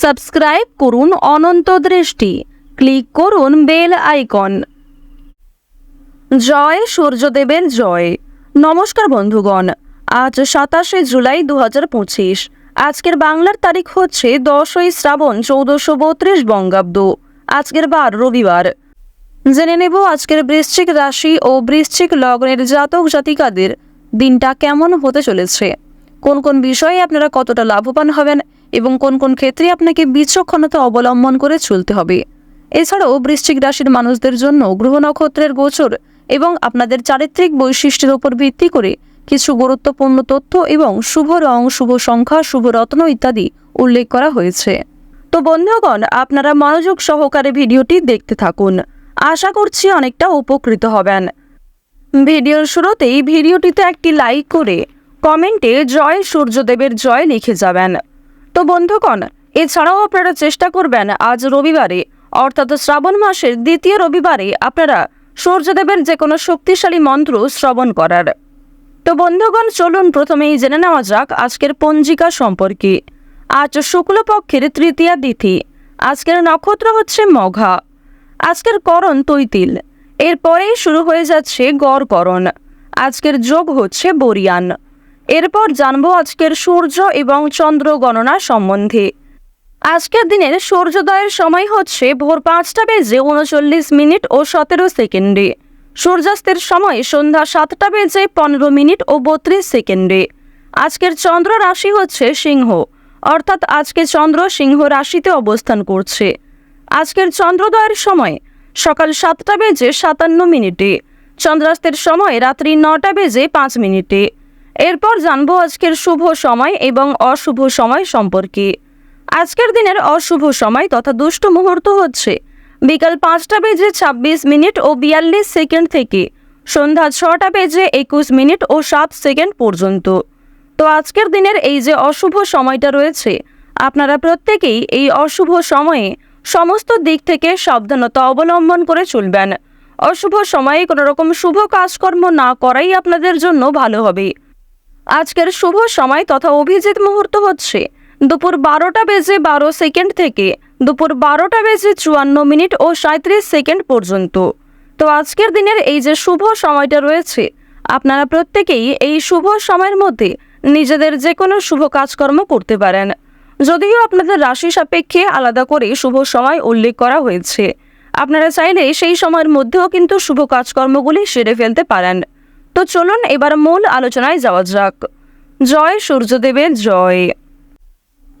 Subscribe করুন অনন্ত দৃষ্টি, click করুন বেল আইকন। জয় সূর্যদেবের জয়। নমস্কার বন্ধুগণ, আজ 27শে জুলাই 2025। আজকের বাংলার তারিখ হচ্ছে 10ই শ্রাবণ 1432 বঙ্গাব্দ। আজকের বার রবিবার। জেনে নেব আজকের বৃশ্চিক রাশি ও বৃশ্চিক লগ্নের জাতক জাতিকাদের দিনটা কেমন হতে চলেছে, কোন কোন বিষয়ে আপনারা কতটা লাভবান হবেন এবং কোন কোন ক্ষেত্রে আপনাকে বিচক্ষণতা অবলম্বন করে চলতে হবে। এছাড়াও বৃশ্চিক রাশির মানুষদের জন্য গ্রহ নক্ষত্রের গোচর এবং আপনাদের চারিত্রিক বৈশিষ্ট্যের উপর ভিত্তি করে কিছু গুরুত্বপূর্ণ তথ্য এবং শুভ রং, শুভ সংখ্যা, শুভ রত্ন ইত্যাদি উল্লেখ করা হয়েছে। তো বন্ধুগণ, আপনারা মনোযোগ সহকারে ভিডিওটি দেখতে থাকুন। আশা করছি অনেকটা উপকৃত হবেন। ভিডিওর শুরুতেই ভিডিওটিতে একটি লাইক করে কমেন্টে জয় সূর্যদেবের জয় লিখে যাবেন। তো বন্ধুগণ, এছাড়াও আপনারা চেষ্টা করবেন আজ রবিবারে অর্থাৎ শ্রাবণ মাসের দ্বিতীয় রবিবারে আপনারা সূর্যদেবের যে কোনো শক্তিশালী মন্ত্র শ্রবণ করার। তো বন্ধুগণ, চলুন প্রথমেই জেনে নেওয়া যাক আজকের পঞ্জিকা সম্পর্কে। আজ শুক্লপক্ষের তৃতীয়া তিথি। আজকের নক্ষত্র হচ্ছে মঘা। আজকের করণ তৈতিল। এরপরেই শুরু হয়ে যাচ্ছে গড়করণ। আজকের যোগ হচ্ছে বরিয়ান। এরপর জানবো আজকের সূর্য এবং চন্দ্র গণনা সম্বন্ধে। আজকের দিনের সূর্যোদয়ের সময় হচ্ছে ভোর 5:39 ও 17 সেকেন্ডে। সূর্যাস্তের সময় সন্ধ্যা 7:15 ও 32 সেকেন্ডে। আজকের চন্দ্র রাশি হচ্ছে সিংহ, অর্থাৎ আজকে চন্দ্র সিংহ রাশিতে অবস্থান করছে। আজকের চন্দ্রোদয়ের সময় সকাল 7:57। চন্দ্রাস্তের সময় রাত্রি 9:05। এরপর জানবো আজকের শুভ সময় এবং অশুভ সময় সম্পর্কে। আজকের দিনের অশুভ সময় তথা দুষ্ট মুহূর্ত হচ্ছে বিকাল 5:26 ও 42 সেকেন্ড থেকে সন্ধ্যা 6:21 ও 7 সেকেন্ড পর্যন্ত। তো আজকের দিনের এই যে অশুভ সময়টা রয়েছে, আপনারা প্রত্যেকেই এই অশুভ সময়ে সমস্ত দিক থেকে সাবধানতা অবলম্বন করে চলবেন। অশুভ সময়ে কোনো রকম শুভ কাজকর্ম না করাই আপনাদের জন্য ভালো হবে। আজকের শুভ সময় তথা অভিজিৎ মুহূর্ত হচ্ছে দুপুর 12:12 থেকে দুপুর 12:54 ও 37 সেকেন্ড পর্যন্ত। তো আজকের দিনের এই যে শুভ সময়টা রয়েছে, আপনারা প্রত্যেকেই এই শুভ সময়ের মধ্যে নিজেদের যে কোনো শুভ কাজকর্ম করতে পারেন। যদিও আপনাদের রাশি সাপেক্ষে আলাদা করে শুভ সময় উল্লেখ করা হয়েছে, আপনারা চাইলে সেই সময়ের মধ্যেও কিন্তু শুভ কাজকর্মগুলি সেরে ফেলতে পারেন। তো চলুন এবার মূল আলোচনায় যাওয়া যাক। জয় সূর্যদেবের জয়।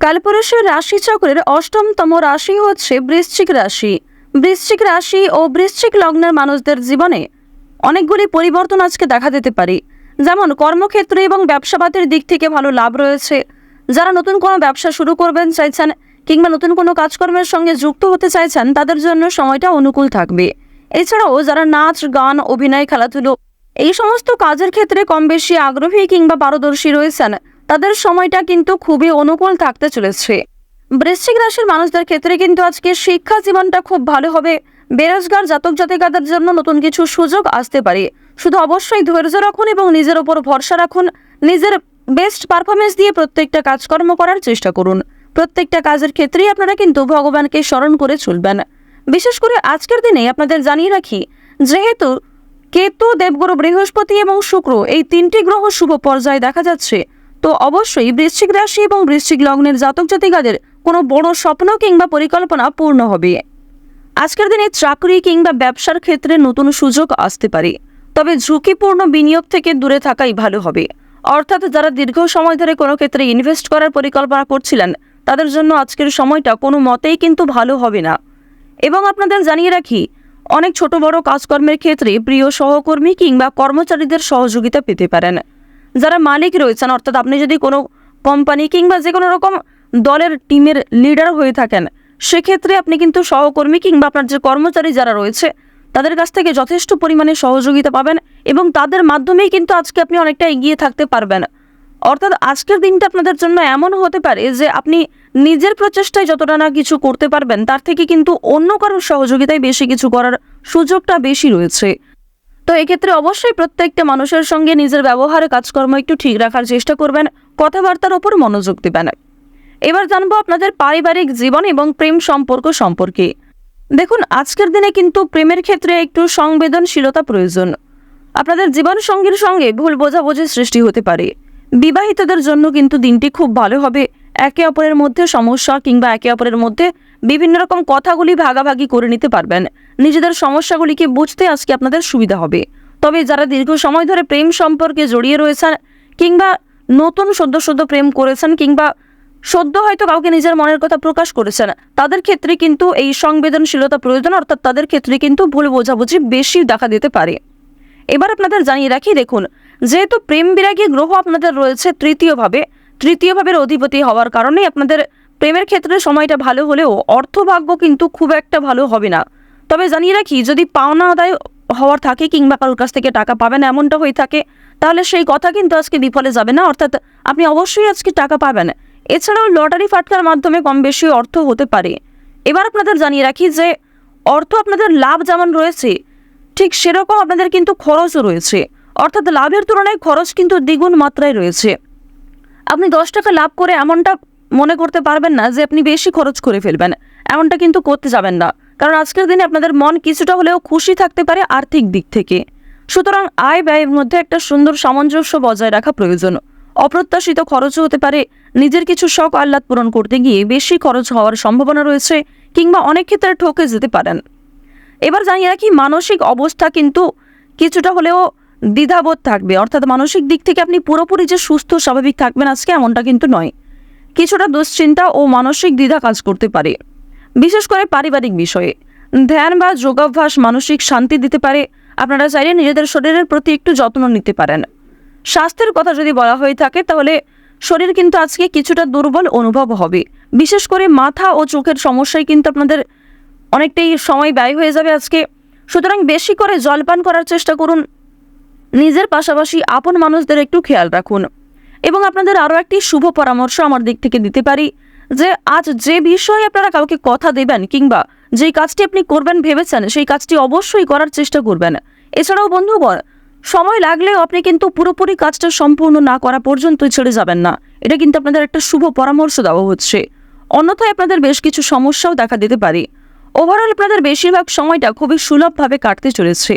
কালপুরুষের রাশিচক্রের অষ্টমতম রাশি হচ্ছে বৃশ্চিক রাশি। বৃশ্চিক রাশি ও বৃশ্চিক লগ্নের মানুষদের জীবনে অনেকগুলি পরিবর্তন আজকে দেখা দিতে পারে। যেমন কর্মক্ষেত্রে এবং ব্যবসাবাদের দিক থেকে ভালো লাভ রয়েছে। যারা নতুন কোনো ব্যবসা শুরু করবেন চাইছেন কিংবা নতুন কোনো কাজকর্মের সঙ্গে যুক্ত হতে চাইছেন, তাদের জন্য সময়টা অনুকূল থাকবে। এছাড়াও যারা নাচ, গান, অভিনয়, খেলাধুলো এই সমস্ত কাজের ক্ষেত্রে কম বেশি আগ্রহী কিংবা পারদর্শী রয়েছেন, তাদের সময়টা কিন্তু খুবই অনুকূল থাকতে চলেছে। বৃশ্চিক রাশির মানুষদের ক্ষেত্রে কিন্তু আজকে শিক্ষা জীবনটা খুব ভালো হবে। বেরোজগার জাতক জাতিকাদের জন্য নতুন কিছু সুযোগ আসতে পারে। শুধু অবশ্যই ধৈর্য রাখুন এবং নিজের ওপর ভরসা রাখুন। নিজের বেস্ট পারফরমেন্স দিয়ে প্রত্যেকটা কাজকর্ম করার চেষ্টা করুন। প্রত্যেকটা কাজের ক্ষেত্রেই আপনারা কিন্তু ভগবানকে স্মরণ করে চলবেন। বিশেষ করে আজকের দিনে আপনাদের জানিয়ে রাখি, যেহেতু কেতু, দেবগুরু বৃহস্পতি এবং শুক্র এই তিনটি গ্রহ শুভ পর্যায়ে দেখা যাচ্ছে, তো অবশ্যই বৃশ্চিক রাশি এবং বৃশ্চিক লগ্নের জাতক জাতিকাদের কোনো বড় স্বপ্ন কিংবা পরিকল্পনা পূর্ণ হবে। আজকের দিনে চাকরি কিংবা ব্যবসার ক্ষেত্রে নতুন সুযোগ আসতে পারে, তবে ঝুঁকিপূর্ণ বিনিয়োগ থেকে দূরে থাকাই ভালো হবে। অর্থাৎ যারা দীর্ঘ সময় ধরে কোনো ক্ষেত্রে ইনভেস্ট করার পরিকল্পনা করছিলেন, তাদের জন্য আজকের সময়টা কোনো মতেই কিন্তু ভালো হবে না। এবং আপনাদের জানিয়ে রাখি, অনেক ছোট বড় কাজকর্মের ক্ষেত্রে প্রিয় সহকর্মী কিংবা কর্মচারীদের সহযোগিতা পেতে পারেন। যারা মালিক রয়েছেন, অর্থাৎ আপনি যদি কোনো কোম্পানি কিংবা যে কোনো রকম দলের টিমের লিডার হয়ে থাকেন, সেক্ষেত্রে আপনি কিন্তু সহকর্মী কিংবা আপনার যে কর্মচারী যারা রয়েছে তাদের কাছ থেকে যথেষ্ট পরিমাণে সহযোগিতা পাবেন এবং তাদের মাধ্যমেই কিন্তু আজকে আপনি অনেকটা এগিয়ে থাকতে পারবেন। অর্থাৎ আজকের দিনটা আপনাদের জন্য এমন হতে পারে যে আপনি নিজের প্রচেষ্টায় যতটা না কিছু করতে পারবেন, তার থেকে কিন্তু অন্য কারোর সহযোগিতায় বেশি কিছু করার সুযোগটা বেশি রয়েছে। তো এক্ষেত্রে অবশ্যই প্রত্যেকটা মানুষের সঙ্গে নিজের ব্যবহার, কাজকর্ম একটু ঠিক রাখার চেষ্টা করবেন, কথাবার্তার ওপর মনোযোগ দেবেন। এবার জানবো আপনাদের পারিবারিক জীবন এবং প্রেম সম্পর্ক সম্পর্কে। দেখুন, আজকের দিনে কিন্তু প্রেমের ক্ষেত্রে একটু সংবেদনশীলতা প্রয়োজন। আপনাদের জীবন সঙ্গীর সঙ্গে ভুল বোঝাবুঝির সৃষ্টি হতে পারে। বিবাহিতদের জন্য কিন্তু দিনটি খুব ভালো হবে। একে অপরের মধ্যে সমস্যা কিংবা একে অপরের মধ্যে বিভিন্ন রকম কথাগুলি ভাগাভাগি করে নিতে পারবেন। নিজেদের সমস্যাগুলিকে বুঝতে আজকে আপনাদের সুবিধা হবে। তবে যারা দীর্ঘ সময় ধরে প্রেম সম্পর্কে জড়িয়ে রয়েছেন কিংবা নতুন সদ্য প্রেম করেছেন কিংবা সদ্য হয়তো কাউকে নিজের মনের কথা প্রকাশ করেছেন, তাদের ক্ষেত্রে কিন্তু এই সংবেদনশীলতা প্রয়োজন, অর্থাৎ তাদের ক্ষেত্রে কিন্তু ভুল বোঝাবুঝি বেশি দেখা দিতে পারে। এবার আপনাদের জানিয়ে রাখি, দেখুন, যেহেতু প্রেম বিরাগী গ্রহ আপনাদের রয়েছে তৃতীয় ভাবের অধিপতি হওয়ার কারণে আপনাদের প্রেমের ক্ষেত্রে সময়টা ভালো হলেও অর্থভাগ্য কিন্তু খুব একটা ভালো হবে না। তবে জানিয়ে রাখি, যদি পাওনা আদায় হওয়ার থাকে কিংবা কারোর কাছ থেকে টাকা পাবেন এমনটা হয়ে থাকে, তাহলে সেই কথা কিন্তু আজকে বিফলে যাবে না, অর্থাৎ আপনি অবশ্যই আজকে টাকা পাবেন। এছাড়াও লটারি ফাটকার মাধ্যমে কম বেশি অর্থ হতে পারে। এবার আপনাদের জানিয়ে রাখি যে অর্থ আপনাদের লাভ যেমন রয়েছে, ঠিক সেরকম আপনাদের কিন্তু খরচও রয়েছে, অর্থাৎ লাভের তুলনায় খরচ কিন্তু দ্বিগুণ মাত্রায় রয়েছে। আপনি 10 টাকা লাভ করে এমনটা মনে করতে পারবেন না যে আপনি বেশি খরচ করে ফেলবেন, এমনটা কিন্তু করতে যাবেন না, কারণ আজকের দিনে আপনাদের মন কিছুটা হলেও খুশি থাকতে পারে আর্থিক দিক থেকে। সুতরাং আয় ব্যয়ের মধ্যে একটা সুন্দর সামঞ্জস্য বজায় রাখা প্রয়োজন। অপ্রত্যাশিত খরচও হতে পারে। নিজের কিছু শখ আহ্লাদ পূরণ করতে গিয়ে বেশি খরচ হওয়ার সম্ভাবনা রয়েছে কিংবা অনেক ক্ষেত্রে ঠকে যেতে পারেন। এবার জানিয়ে রাখি, মানসিক অবস্থা কিন্তু কিছুটা হলেও দ্বিধাবোধ থাকবে, অর্থাৎ মানসিক দিক থেকে আপনি পুরোপুরি যে সুস্থ স্বাভাবিক থাকবেন আজকে এমনটা কিন্তু নয়। কিছুটা দুশ্চিন্তা ও মানসিক দ্বিধা কাজ করতে পারে, বিশেষ করে পারিবারিক বিষয়ে। ধ্যান বা যোগাভ্যাস মানসিক শান্তি দিতে পারে। আপনারা চাইলে নিজেদের শরীরের প্রতি একটু যত্ন নিতে পারেন। স্বাস্থ্যের কথা যদি বলা হয়ে থাকে, তাহলে শরীর কিন্তু আজকে কিছুটা দুর্বল অনুভব হবে, বিশেষ করে মাথা ও চোখের সমস্যায় কিন্তু আপনাদের অনেকটাই সময় ব্যয় হয়ে যাবে আজকে। সুতরাং বেশি করে জলপান করার চেষ্টা করুন। নিজের পাশাপাশি আপন মানুষদের একটু খেয়াল রাখুন। এবং আপনাদের আরও একটি শুভ পরামর্শ আমার দিক থেকে দিতে পারি যে আজ যে বিষয়ে আপনারা কাউকে কথা দেবেন কিংবা যেই কাজটি আপনি করবেন ভেবেছেন, সেই কাজটি অবশ্যই করার চেষ্টা করবেন। এছাড়াও বন্ধুগণ, সময় লাগলেও আপনি কিন্তু পুরোপুরি কাজটা সম্পূর্ণ না করা পর্যন্ত ছেড়ে যাবেন না, এটা কিন্তু আপনাদের একটা শুভ পরামর্শ দেওয়া হচ্ছে। অন্যথায় আপনাদের বেশ কিছু সমস্যাও দেখা দিতে পারে। ওভারঅল আপনাদের বেশিরভাগ সময়টা খুবই সুলভভাবে কাটতে চলেছে।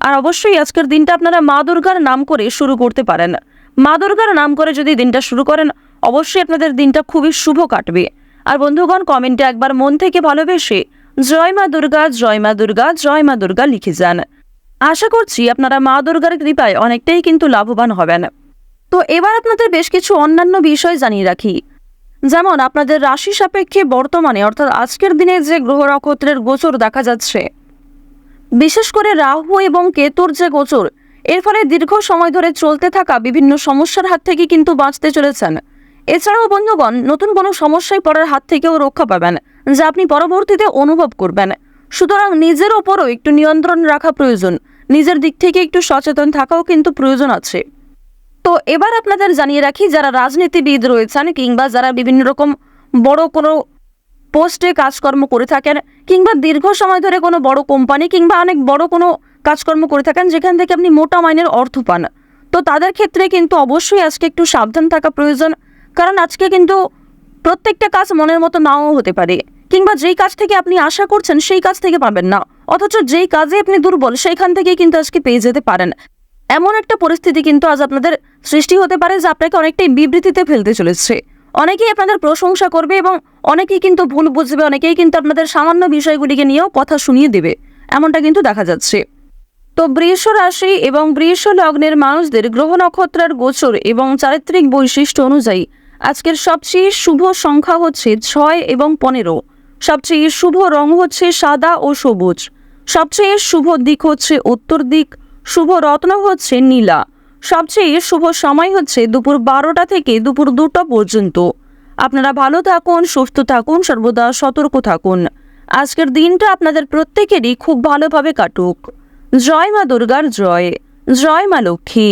আর অবশ্যই আজকের দিনটা আপনারা মা দুর্গার নাম করে শুরু করতে পারেন। মা দুর্গার নাম করে যদি দিনটা শুরু করেন, অবশ্যই আপনাদের দিনটা খুবই শুভ কাটবে। আর বন্ধুগণ, কমেন্টে একবার মন থেকে ভালোবেসে জয় মা দুর্গা, জয় মা দুর্গা, জয় মা দুর্গা লিখে যান। আশা করছি আপনারা মা দুর্গার কৃপায় অনেকটাই কিন্তু লাভবান হবেন। তো এবার আপনাদের বেশ কিছু অন্যান্য বিষয় জানিয়ে রাখি, যেমন আপনাদের রাশি সাপেক্ষে বর্তমানে অর্থাৎ আজকের দিনে যে গ্রহ নক্ষত্রের গোচর দেখা যাচ্ছে, বিশেষ করে রাহু এবং কেতুর যে গোচর, এর ফলে দীর্ঘ সময় ধরে চলতে থাকা বিভিন্ন সমস্যার হাত থেকে কিন্তু বাঁচতে চলেছেন। এছাড়াও বন্ধুগণ, নতুন কোনো সমস্যায় পড়ার হাত থেকেও রক্ষা পাবেন, যা আপনি পরবর্তীতে অনুভব করবেন। সুতরাং নিজের ওপরও একটু নিয়ন্ত্রণ রাখা প্রয়োজন, নিজের দিক থেকে একটু সচেতন থাকাও কিন্তু প্রয়োজন আছে। তো এবার আপনাদের জানিয়ে রাখি, যারা রাজনীতিবিদ রয়েছেন কিংবা যারা বিভিন্ন রকম বড় কোনো পোস্টে কাজকর্ম করে থাকেন কিংবা দীর্ঘ সময় ধরে কোনো বড় কোম্পানি কিংবা অনেক বড় কোনো কাজকর্ম করে থাকেন যেখান থেকে আপনি মোটা মাইনের অর্থ পান, তো তাদের ক্ষেত্রে কিন্তু অবশ্যই আজকে একটু সাবধান থাকা প্রয়োজন। কারণ আজকে কিন্তু প্রত্যেকটা কাজ মনের মতো নাও হতে পারে, কিংবা যেই কাজ থেকে আপনি আশা করছেন সেই কাজ থেকে পাবেন না, অথচ যেই কাজে আপনি দুর্বল সেইখান থেকে কিন্তু আজকে পেয়ে যেতে পারেন। এমন একটা পরিস্থিতি কিন্তু আজ আপনাদের সৃষ্টি হতে পারে যা আপনাকে অনেকটাই বিবৃতিতে ফেলতে চলেছে। অনেকেই আপনাদের প্রশংসা করবে এবং অনেকেই কিন্তু ভুল বুঝবে, অনেকেই কিন্তু আপনাদের সামান্য বিষয়গুলিকে নিয়েও কথা শুনিয়ে দেবে, এমনটা কিন্তু দেখা যাচ্ছে। তো বৃষ রাশি এবং বৃষ লগ্নের মানুষদের গ্রহ নক্ষত্রের গোচর এবং চারিত্রিক বৈশিষ্ট্য অনুযায়ী আজকের সবচেয়ে শুভ সংখ্যা হচ্ছে 6 এবং 15। সবচেয়ে শুভ রং হচ্ছে সাদা ও সবুজ। সবচেয়ে শুভ দিক হচ্ছে উত্তর দিক। শুভ রত্ন হচ্ছে নীলা। সবচেয়ে শুভ সময় হচ্ছে দুপুর 12টা থেকে দুপুর 2টা পর্যন্ত। আপনারা ভালো থাকুন, সুস্থ থাকুন, সর্বদা সতর্ক থাকুন। আজকের দিনটা আপনাদের প্রত্যেকেরই খুব ভালোভাবে কাটুক। জয় মা দুর্গার জয়, জয় মা লক্ষ্মী।